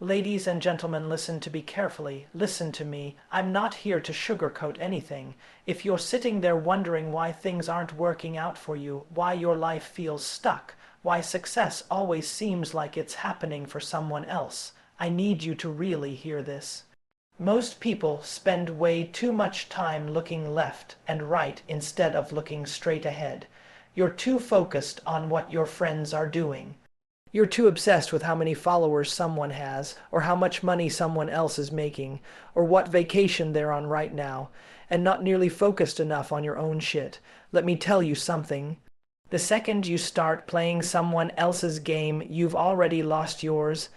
Ladies and gentlemen, listen to me carefully. Listen to me. I'm not here to sugarcoat anything. If you're sitting there wondering why things aren't working out for you, why your life feels stuck, why success always seems like it's happening for someone else, I need you to really hear this. Most people spend way too much time looking left and right instead of looking straight ahead. You're too focused on what your friends are doing. You're too obsessed with how many followers someone has, or how much money someone else is making, or what vacation they're on right now, and not nearly focused enough on your own shit. Let me tell you something. The second you start playing someone else's game, you've already lost yours.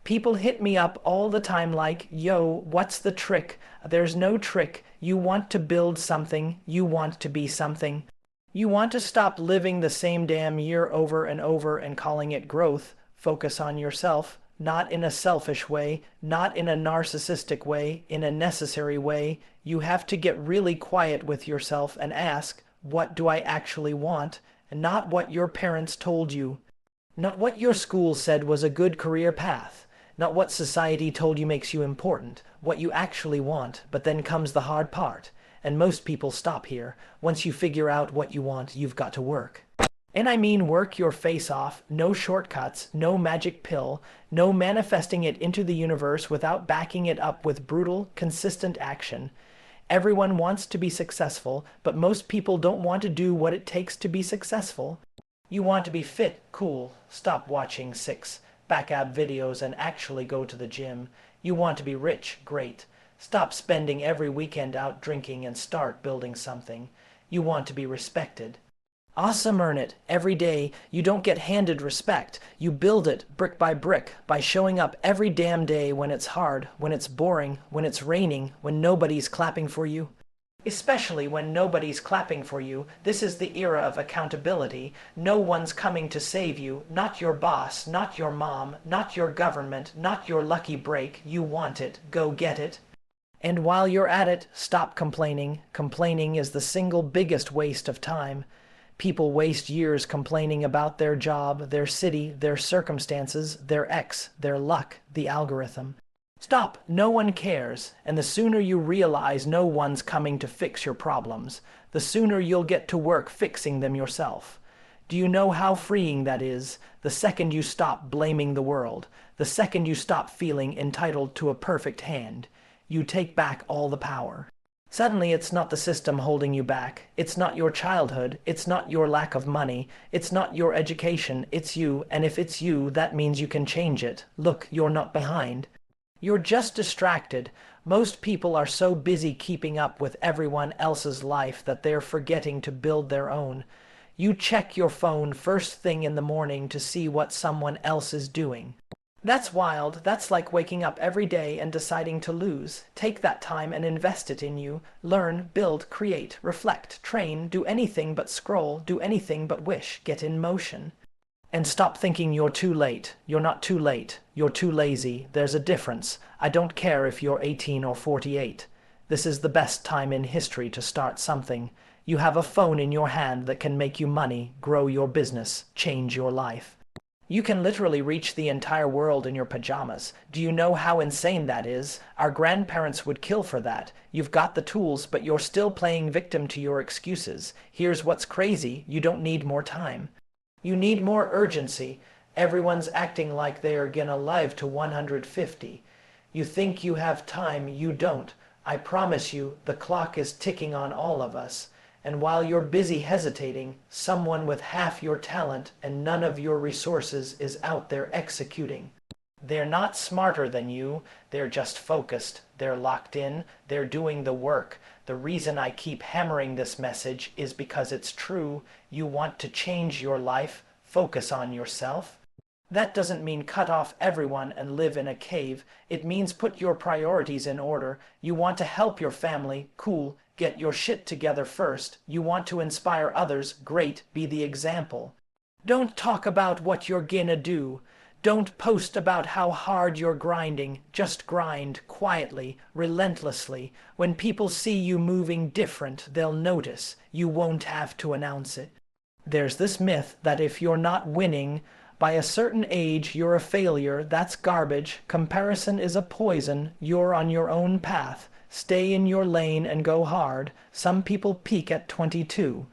People hit me up all the time like, yo, what's the trick? There's no trick. You want to build something. You want to be something. You want to stop living the same damn year over and over and calling it growth. Focus on yourself, not in a selfish way, not in a narcissistic way, in a necessary way. You have to get really quiet with yourself and ask, what do I actually want? And not what your parents told you. Not what your school said was a good career path. Not what society told you makes you important. What you actually want. But then comes the hard part. And most people stop here. Once you figure out what you want, you've got to work. And I mean work your face off, no shortcuts, no magic pill, no manifesting it into the universe without backing it up with brutal, consistent action. Everyone wants to be successful, but most people don't want to do what it takes to be successful. You want to be fit, cool, stop watching back ab videos and actually go to the gym. You want to be rich, great. Stop spending every weekend out drinking and start building something. You want to be respected. Awesome, earn it. Every day, you don't get handed respect. You build it brick by showing up every damn day when it's hard, when it's boring, when it's raining, when nobody's clapping for you. Especially when nobody's clapping for you, this is the era of accountability. No one's coming to save you, not your boss, not your mom, not your government, not your lucky break. You want it, go get it. And while you're at it, stop complaining. Complaining is the single biggest waste of time. People waste years complaining about their job, their city, their circumstances, their ex, their luck, the algorithm. Stop, no one cares, and the sooner you realize no one's coming to fix your problems, the sooner you'll get to work fixing them yourself. Do you know how freeing that is? The second you stop blaming the world, the second you stop feeling entitled to a perfect hand, you take back all the power. Suddenly it's not the system holding you back, it's not your childhood, it's not your lack of money, it's not your education, it's you, and if it's you, that means you can change it. Look, you're not behind. You're just distracted. Most people are so busy keeping up with everyone else's life that they're forgetting to build their own. You check your phone first thing in the morning to see what someone else is doing. That's wild. That's like waking up every day and deciding to lose. Take that time and invest it in you. Learn, build, create, reflect, train, do anything but scroll, do anything but wish, get in motion. And stop thinking you're too late. You're not too late. You're too lazy. There's a difference. I don't care if you're 18 or 48. This is the best time in history to start something. You have a phone in your hand that can make you money, grow your business, change your life. You can literally reach the entire world in your pajamas. Do you know how insane that is? Our grandparents would kill for that. You've got the tools, but you're still playing victim to your excuses. Here's what's crazy. You don't need more time. You need more urgency. Everyone's acting like they are gonna live to 150. You think you have time, you don't. I promise you, the clock is ticking on all of us. And while you're busy hesitating, someone with half your talent and none of your resources is out there executing. They're not smarter than you, they're just focused, they're locked in, they're doing the work. The reason I keep hammering this message is because it's true. You want to change your life, focus on yourself. That doesn't mean cut off everyone and live in a cave. It means put your priorities in order. You want to help your family, cool, get your shit together first. You want to inspire others, great, be the example. Don't talk about what you're gonna do. Don't post about how hard you're grinding. Just grind, quietly, relentlessly. When people see you moving different, they'll notice. You won't have to announce it. There's this myth that if you're not winning By a certain age, you're a failure. That's garbage. Comparison is a poison. You're on your own path. Stay in your lane and go hard. Some people peak at 22.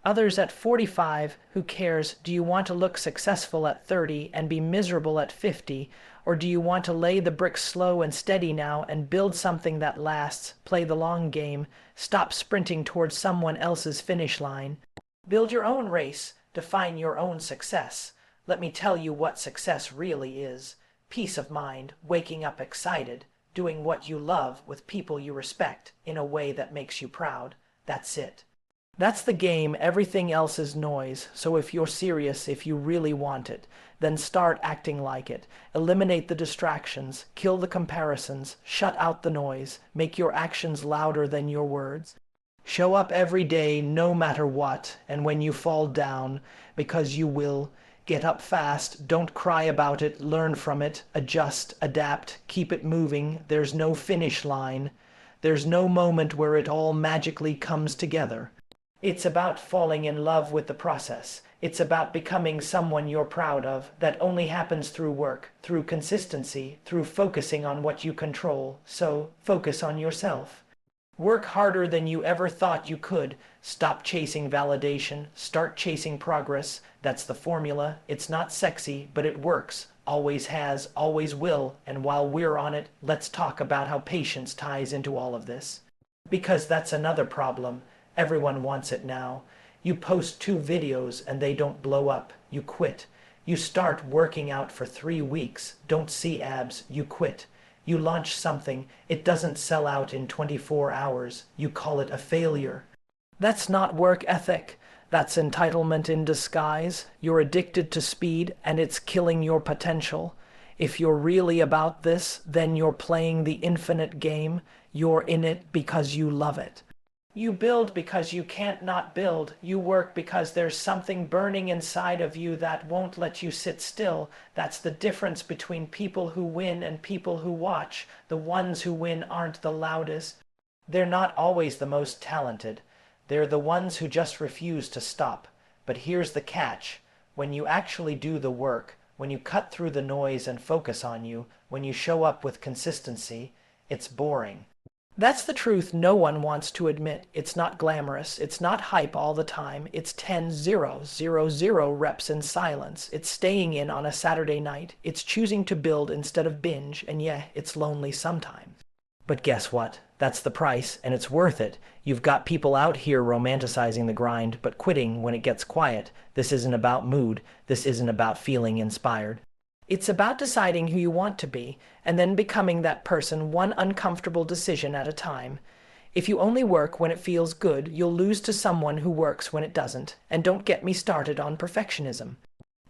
Others at 45. Who cares? Do you want to look successful at 30 and be miserable at 50? Or do you want to lay the bricks slow and steady now and build something that lasts, play the long game, stop sprinting towards someone else's finish line? Build your own race, define your own success. Let me tell you what success really is. Peace of mind, waking up excited, doing what you love with people you respect in a way that makes you proud. That's it. That's the game. Everything else is noise. So if you're serious, if you really want it, then start acting like it. Eliminate the distractions, kill the comparisons, shut out the noise, make your actions louder than your words. Show up every day, no matter what, and when you fall down, because you will, get up fast, don't cry about it, learn from it, adjust, adapt, keep it moving. There's no finish line. There's no moment where it all magically comes together. It's about falling in love with the process. It's about becoming someone you're proud of. That only happens through work, through consistency, through focusing on what you control. So, focus on yourself. Work harder than you ever thought you could. Stop chasing validation. Start chasing progress. That's the formula. It's not sexy, but it works. Always has, always will. And while we're on it, let's talk about how patience ties into all of this. Because that's another problem. Everyone wants it now. You post 2 videos and they don't blow up. You quit. You start working out for 3 weeks. Don't see abs. You quit. You launch something, it doesn't sell out in 24 hours. You call it a failure. That's not work ethic. That's entitlement in disguise. You're addicted to speed, and it's killing your potential. If you're really about this, then you're playing the infinite game. You're in it because you love it. You build because you can't not build. You work because there's something burning inside of you that won't let you sit still. That's the difference between people who win and people who watch. The ones who win aren't the loudest. They're not always the most talented. They're the ones who just refuse to stop. But here's the catch. When you actually do the work, when you cut through the noise and focus on you, when you show up with consistency, it's boring. That's the truth no one wants to admit. It's not glamorous. It's not hype all the time. It's 10-0-0-0 reps in silence. It's staying in on a Saturday night. It's choosing to build instead of binge. And yeah, it's lonely sometimes. But guess what? That's the price, and it's worth it. You've got people out here romanticizing the grind, but quitting when it gets quiet. This isn't about mood. This isn't about feeling inspired. It's about deciding who you want to be, and then becoming that person one uncomfortable decision at a time. If you only work when it feels good, you'll lose to someone who works when it doesn't. And don't get me started on perfectionism.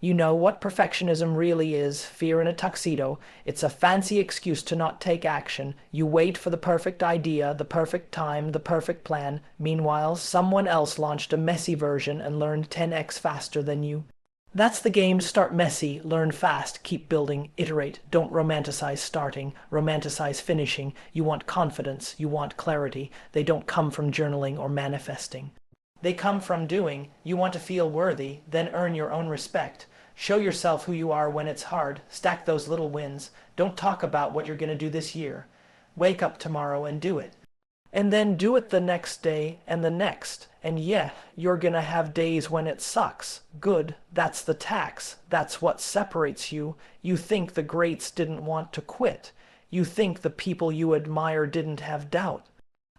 You know what perfectionism really is, fear in a tuxedo. It's a fancy excuse to not take action. You wait for the perfect idea, the perfect time, the perfect plan. Meanwhile, someone else launched a messy version and learned 10x faster than you. That's the game. Start messy, learn fast, keep building, iterate. Don't romanticize starting, romanticize finishing. You want confidence, you want clarity. They don't come from journaling or manifesting. They come from doing. You want to feel worthy, then earn your own respect. Show yourself who you are when it's hard. Stack those little wins. Don't talk about what you're going to do this year. Wake up tomorrow and do it. And then do it the next day and the next. And yeah, you're gonna have days when it sucks. Good, that's the tax. That's what separates you. You think the greats didn't want to quit. You think the people you admire didn't have doubt.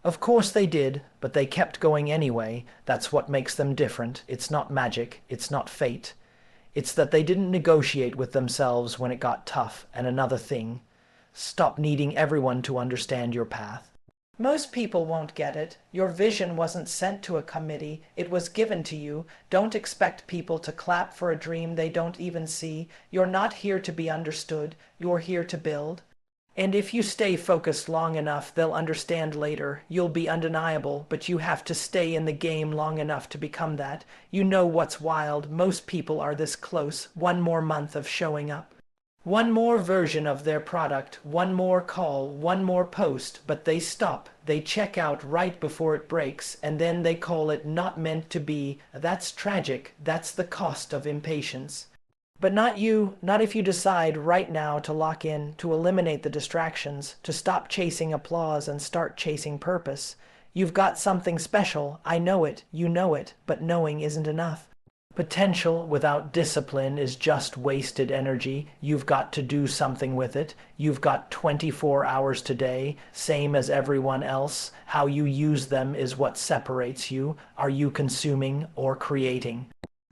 Of course they did, but they kept going anyway. That's what makes them different. It's not magic. It's not fate. It's that they didn't negotiate with themselves when it got tough. And another thing, stop needing everyone to understand your path. Most people won't get it. Your vision wasn't sent to a committee. It was given to you. Don't expect people to clap for a dream they don't even see. You're not here to be understood. You're here to build. And if you stay focused long enough, they'll understand later. You'll be undeniable, but you have to stay in the game long enough to become that. You know what's wild. Most people are this close. One more month of showing up. One more version of their product, one more call, one more post, but they stop. They check out right before it breaks, and then they call it not meant to be. That's tragic. That's the cost of impatience. But not you, not if you decide right now to lock in, to eliminate the distractions, to stop chasing applause and start chasing purpose. You've got something special, I know it, you know it, but knowing isn't enough. Potential without discipline is just wasted energy. You've got to do something with it. You've got 24 hours today, same as everyone else. How you use them is what separates you. Are you consuming or creating?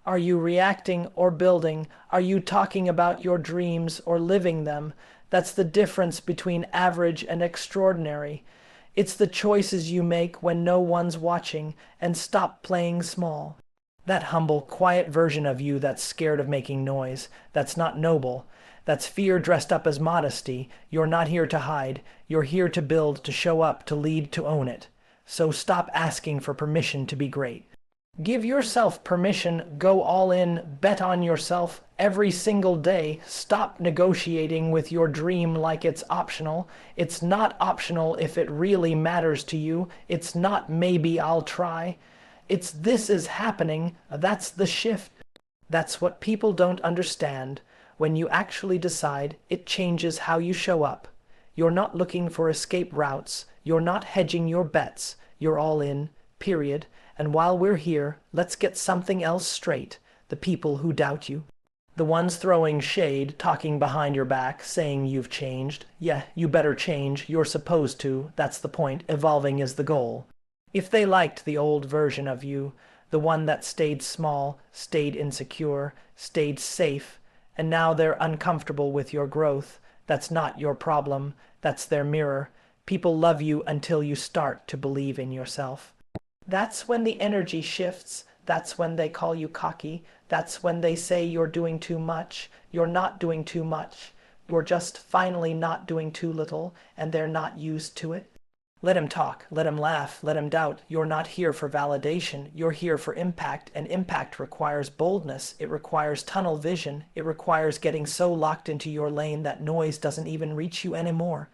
Are you reacting or building? Are you talking about your dreams or living them? That's the difference between average and extraordinary. It's the choices you make when no one's watching, and stop playing small. That humble, quiet version of you that's scared of making noise, that's not noble. That's fear dressed up as modesty. You're not here to hide. You're here to build, to show up, to lead, to own it. So stop asking for permission to be great. Give yourself permission, go all in, bet on yourself every single day. Stop negotiating with your dream like it's optional. It's not optional if it really matters to you. It's not maybe I'll try. It's this is happening. That's the shift. That's what people don't understand. When you actually decide, it changes how you show up. You're not looking for escape routes. You're not hedging your bets. You're all in, period. And while we're here, let's get something else straight. The people who doubt you. The ones throwing shade, talking behind your back, saying you've changed. Yeah, you better change. You're supposed to. That's the point. Evolving is the goal. If they liked the old version of you, the one that stayed small, stayed insecure, stayed safe, and now they're uncomfortable with your growth, that's not your problem. That's their mirror. People love you until you start to believe in yourself. That's when the energy shifts. That's when they call you cocky. That's when they say you're doing too much. You're not doing too much. You're just finally not doing too little, and they're not used to it. Let him talk. Let him laugh. Let him doubt. You're not here for validation. You're here for impact, and impact requires boldness. It requires tunnel vision. It requires getting so locked into your lane that noise doesn't even reach you anymore.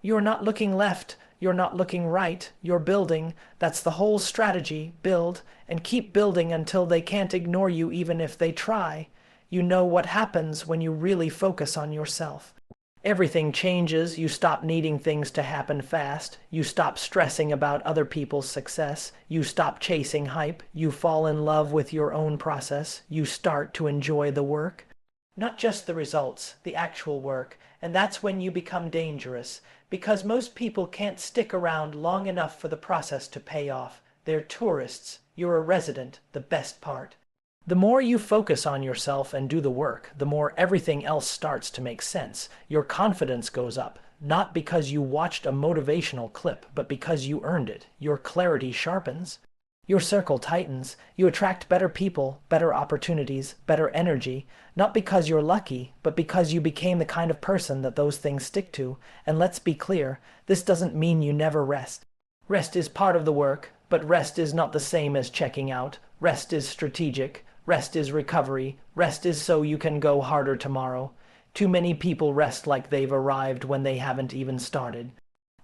You're not looking left. You're not looking right. You're building. That's the whole strategy. Build, and keep building until they can't ignore you even if they try. You know what happens when you really focus on yourself. Everything changes. You stop needing things to happen fast. You stop stressing about other people's success. You stop chasing hype. You fall in love with your own process. You start to enjoy the work. Not just the results, the actual work. And that's when you become dangerous. Because most people can't stick around long enough for the process to pay off. They're tourists. You're a resident, the best part. The more you focus on yourself and do the work, the more everything else starts to make sense. Your confidence goes up, not because you watched a motivational clip, but because you earned it. Your clarity sharpens. Your circle tightens. You attract better people, better opportunities, better energy, not because you're lucky, but because you became the kind of person that those things stick to. And let's be clear, this doesn't mean you never rest. Rest is part of the work, but rest is not the same as checking out. Rest is strategic. Rest is recovery. Rest is so you can go harder tomorrow. Too many people rest like they've arrived when they haven't even started.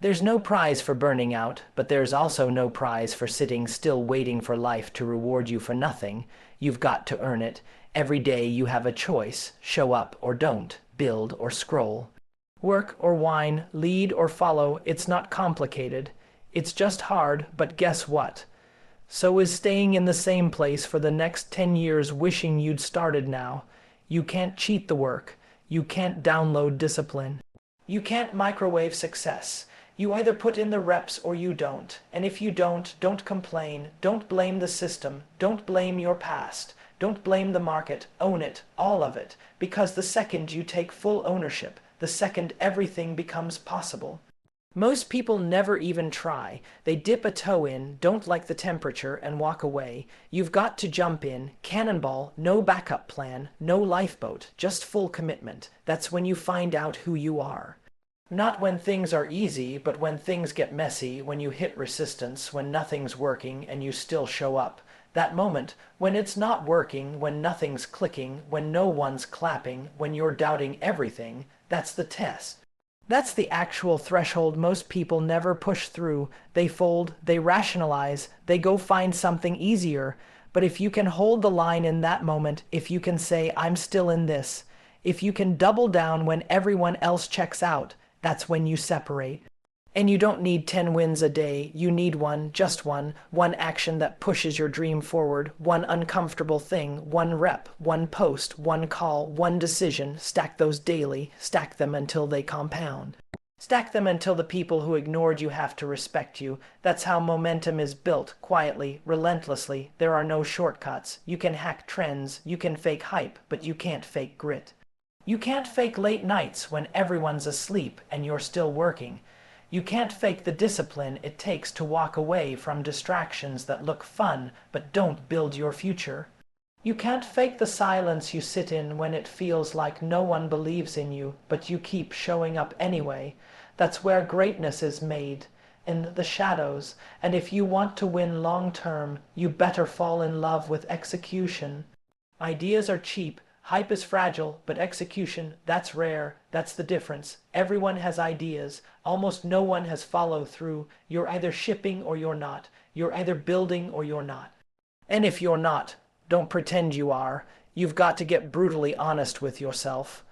There's no prize for burning out, but there's also no prize for sitting still waiting for life to reward you for nothing. You've got to earn it. Every day you have a choice. Show up or don't. Build or scroll. Work or whine. Lead or follow. It's not complicated. It's just hard, but guess what? So is staying in the same place for the next 10 years wishing you'd started now. You can't cheat the work. You can't download discipline. You can't microwave success. You either put in the reps or you don't. And if you don't complain. Don't blame the system. Don't blame your past. Don't blame the market. Own it, all of it. Because the second you take full ownership, the second everything becomes possible. Most people never even try. They dip a toe in, don't like the temperature, and walk away. You've got to jump in, cannonball, no backup plan, no lifeboat, just full commitment. That's when you find out who you are. Not when things are easy, but when things get messy, when you hit resistance, when nothing's working and you still show up. That moment, when it's not working, when nothing's clicking, when no one's clapping, when you're doubting everything, that's the test. That's the actual threshold most people never push through. They fold, they rationalize, they go find something easier. But if you can hold the line in that moment, if you can say, I'm still in this, if you can double down when everyone else checks out, that's when you separate. And you don't need 10 wins a day. You need one, just one action that pushes your dream forward, one uncomfortable thing, one rep, one post, one call, one decision. Stack those daily, stack them until they compound. Stack them until the people who ignored you have to respect you. That's how momentum is built, quietly, relentlessly. There are no shortcuts. You can hack trends, you can fake hype, but you can't fake grit. You can't fake late nights when everyone's asleep and you're still working. You can't fake the discipline it takes to walk away from distractions that look fun but don't build your future. You can't fake the silence you sit in when it feels like no one believes in you, but you keep showing up anyway. That's where greatness is made, in the shadows. And if you want to win long term, you better fall in love with execution. Ideas are cheap. Hype is fragile, but execution, that's rare. That's the difference. Everyone has ideas. Almost no one has follow through. You're either shipping or you're not. You're either building or you're not. And if you're not, don't pretend you are. You've got to get brutally honest with yourself.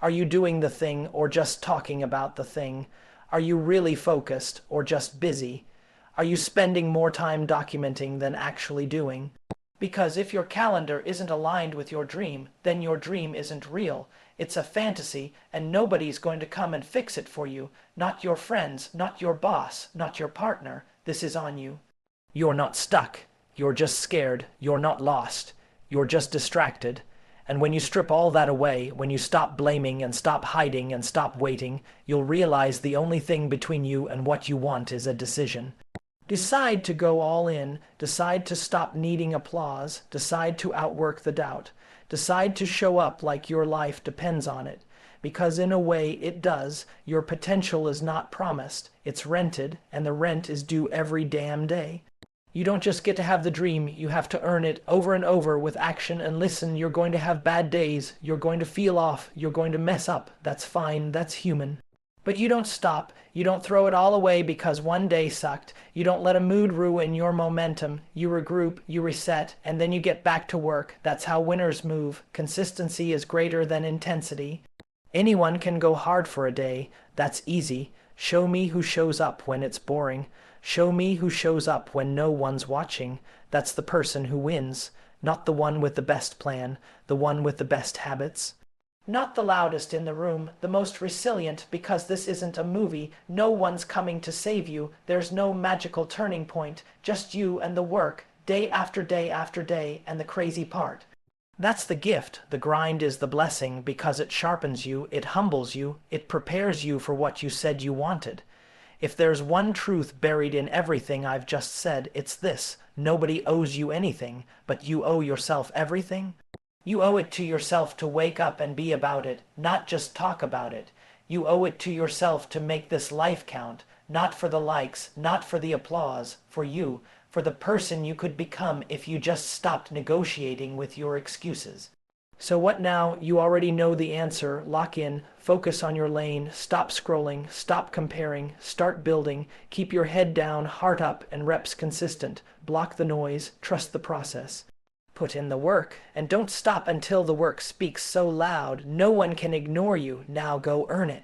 Are you doing the thing or just talking about the thing? Are you really focused or just busy? Are you spending more time documenting than actually doing? Because if your calendar isn't aligned with your dream, then your dream isn't real. It's a fantasy, and nobody's going to come and fix it for you. Not your friends, not your boss, not your partner. This is on you. You're not stuck. You're just scared. You're not lost. You're just distracted. And when you strip all that away, when you stop blaming and stop hiding and stop waiting, you'll realize the only thing between you and what you want is a decision. Decide to go all in, decide to stop needing applause, decide to outwork the doubt, decide to show up like your life depends on it, because in a way it does. Your potential is not promised, it's rented, and the rent is due every damn day. You don't just get to have the dream, you have to earn it over and over with action. And listen, you're going to have bad days, you're going to feel off, you're going to mess up. That's fine, that's human. But you don't stop. You don't throw it all away because one day sucked. You don't let a mood ruin your momentum. You regroup, you reset, and then you get back to work. That's how winners move. Consistency is greater than intensity. Anyone can go hard for a day. That's easy. Show me who shows up when it's boring. Show me who shows up when no one's watching. That's the person who wins. Not the one with the best plan. The one with the best habits. Not the loudest in the room, the most resilient, because this isn't a movie. No one's coming to save you. There's no magical turning point. Just you and the work, day after day after day, and the crazy part. That's the gift. The grind is the blessing because it sharpens you, it humbles you, it prepares you for what you said you wanted. If there's one truth buried in everything I've just said, it's this. Nobody owes you anything, but you owe yourself everything. You owe it to yourself to wake up and be about it, not just talk about it. You owe it to yourself to make this life count, not for the likes, not for the applause, for you, for the person you could become if you just stopped negotiating with your excuses. So what now? You already know the answer. Lock in, focus on your lane, stop scrolling, stop comparing, start building, keep your head down, heart up, and reps consistent. Block the noise, trust the process. Put in the work, and don't stop until the work speaks so loud no one can ignore you. Now go earn it.